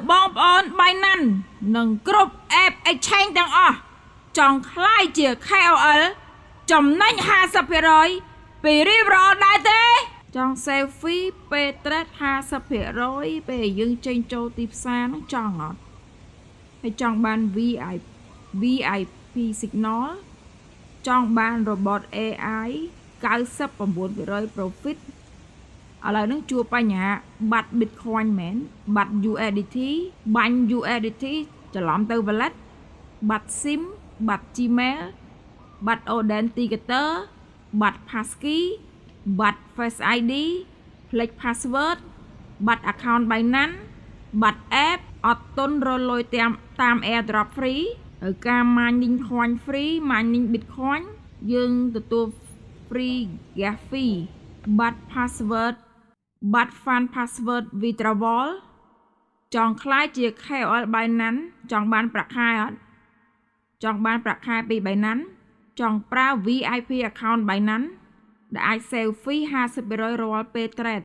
បងប្អូនបៃណាន់នឹងគ្រប់ app exchange ទាំងអស់ចង់ខ្លាយជា KOL ចំណេញ 50% ពី referral ដែរទេចង់ selfie ពេល trade 50% ពេលយើងចេញចូលទីផ្សារនឹងចង់អត់ហើយចង់បាន VIP signal ចង់បាន robot AI 99% profit ឥឡូវនេះជួបបញ្ហាបាត់ Bitcoin មែនបាត់ USDT បាញ់ USDT ច្រឡំទៅ wallet បាត់ SIM បាត់ Gmail បាត់ Authenticator បាត់ Passkey បាត់ Face ID ភ្លេច password បាត់ account Binance បាត់ app អត់ទុនរលុយតាម airdrop free ហើយការ mining coin free mining Bitcoin យើងទទួល free gas fee បាត់ password បាត់ fan password withdrawal ចង់ខ្លាយជា KOL Binance ចង់បានប្រាក់ខែអត់ចង់បានប្រាក់ខែពី Binance ចង់ប្រើ VIP account Binance ដែលអាច save fee 50% រាល់ពេល trade